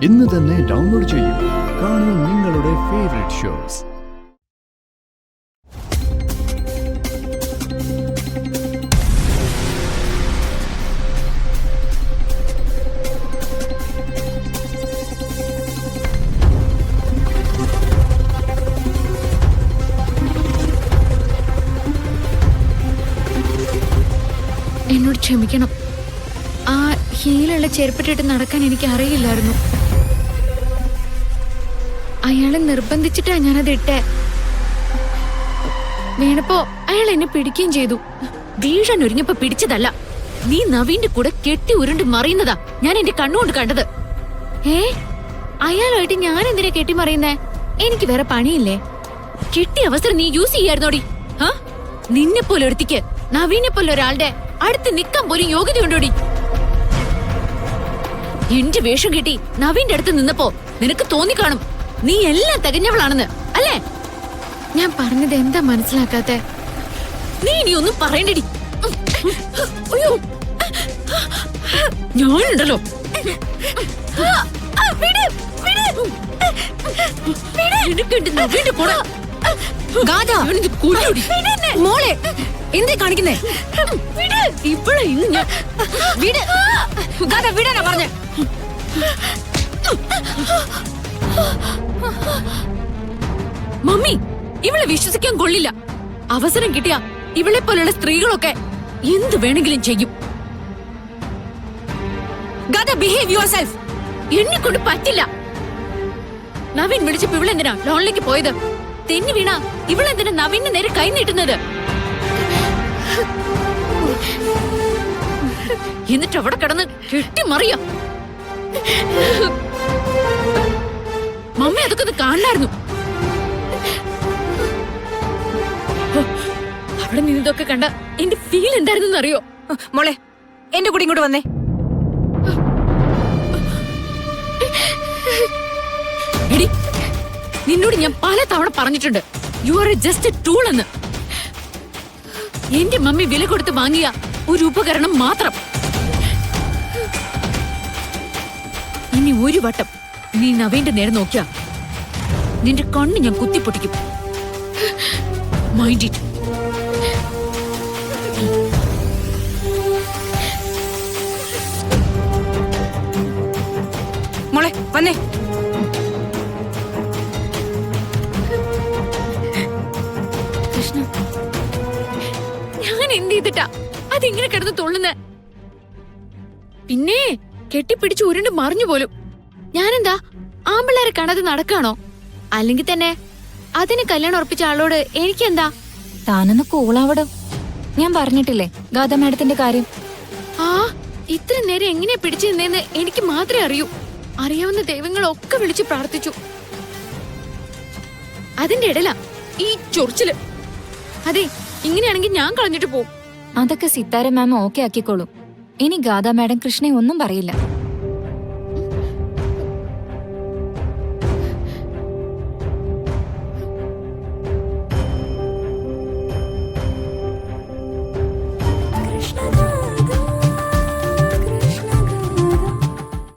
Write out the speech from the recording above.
ഇന്ന് തന്നെ ഡൗൺലോഡ് ചെയ്യൂ. കാണൂ നിങ്ങളുടെ ഫേവറേറ്റ് ഷോസ്. എന്നോട് ക്ഷമിക്കണം. ആ ഹീലുള്ള ചെരുപ്പിട്ടിട്ട് നടക്കാൻ എനിക്ക് അറിയില്ലായിരുന്നു. അയാളെ നിർബന്ധിച്ചിട്ടാ ഞാനത് ഇട്ടേ. വീണപ്പോ അയാൾ എന്നെ പിടിക്കുകയും ചെയ്തു. വീഴാൻ ഒരുങ്ങപ്പോ പിടിച്ചതല്ല, നീ നവീന്റെ കൂടെ കെട്ടി ഉരുണ്ട് മറിയുന്നതാ ഞാൻ എന്റെ കണ്ണുകൊണ്ട് കണ്ടത്. അയാളായിട്ട് ഞാൻ എന്തിനാ കെട്ടി മറിയുന്നേ? എനിക്ക് വേറെ പണിയില്ലേ? കിട്ടിയ അവസരം നീ യൂസ് ചെയ്യായിരുന്നോടി. നിന്നെ പോലെ ഒരുത്തിക്ക് നവീനെ പോലെ ഒരാളുടെ അടുത്ത് നിക്കാൻ പോലും യോഗ്യതയുണ്ടോടി? എന്റെ വേഷം കിട്ടി നവീന്റെ അടുത്ത് നിന്നപ്പോ നിനക്ക് തോന്നിക്കാണും നീ എല്ലാം തികഞ്ഞവളാണെന്ന്, അല്ലേ? ഞാൻ പറഞ്ഞത് എന്താ മനസ്സിലാക്കാത്തെ? നീ ഇനി ഒന്നും പറയണ്ടടി. ഞാനുണ്ടല്ലോ. നവീന്റെ കൂടെ മോളെ എന്തേ കാണിക്കുന്നേ? ഇവിടെ ഇന്ന് ഞാൻ വിടാനാ പറഞ്ഞേ. മമ്മി, ഇവളെ വിശ്വസിക്കാൻ കൊള്ളില്ല. അവസരം കിട്ടിയ ഇവളെ പോലുള്ള സ്ത്രീകളൊക്കെ എന്ത് വേണമെങ്കിലും ചെയ്യും. എന്നെ കൊണ്ട് പറ്റില്ല. നവീൻ വിളിച്ചപ്പോ ഇവളെന്തിനാ ലോണിലേക്ക് പോയത്? തെന്നി വീണ ഇവളെന്തിനാ നവീന് നേരെ കൈ നീട്ടുന്നത്? എന്നിട്ട് അവിടെ കിടന്ന് കെട്ടിമറിയ. മമ്മി അതൊക്കെ കാണായിരുന്നു. അവിടെ നിന്നതൊക്കെ കണ്ട എന്റെ ഫീൽ എന്തായിരുന്നു അറിയോ? മോളെ എന്റെ കൂടെ ഇങ്ങോട്ട് വന്നേ. എടി, നിന്നോട് ഞാൻ പല തവണ പറഞ്ഞിട്ടുണ്ട്, you are just A tool എന്ന്. എന്റെ മമ്മി വില കൊടുത്ത് വാങ്ങിയ ഒരു ഉപകരണം മാത്രം. ഇനി ഒരു വട്ടം നീ നവീന്റെ നേരെ നോക്കിയാ നിന്റെ കണ്ണ് ഞാൻ കുത്തിപ്പൊട്ടിക്കും. Mind it. മോളെ വന്നേ. കൃഷ്ണ, ഞാൻ എന്ത് ചെയ്തിട്ടാ അതിങ്ങനെ കിടന്ന് തൊള്ളുന്നേ? പിന്നെ കെട്ടിപ്പിടിച്ച് ഉരുണ്ട് മറിഞ്ഞു പോലും. ഞാനെന്താ ആമ്പിള്ളേരെ കാണാതെ നടക്കാണോ? അല്ലെങ്കിൽ തന്നെ അതിന് കല്യാണം ഉറപ്പിച്ച ആളോട് എനിക്കെന്താ? താനൊന്ന് കൂളാവടോ. ഞാൻ പറഞ്ഞിട്ടില്ലേ ഗാഥ മാഡത്തിന്റെ കാര്യം. ഇത്ര നേരം എങ്ങനെയാ പിടിച്ചു നിന്നേന്ന് എനിക്ക് മാത്രമേ അറിയൂ. അറിയാവുന്ന ദൈവങ്ങളൊക്കെ വിളിച്ച് പ്രാർത്ഥിച്ചു. അതിന്റെ ഇടയില ഈ ചൊറിച്ചില്. അതെ, ഇങ്ങനെയാണെങ്കിൽ ഞാൻ കളഞ്ഞിട്ട് പോവും. അതൊക്കെ സിത്താര മാം ഓക്കെ ആക്കിക്കോളൂ. ഇനി ഗാഥ മാഡം കൃഷ്ണയെ ഒന്നും പറയില്ല.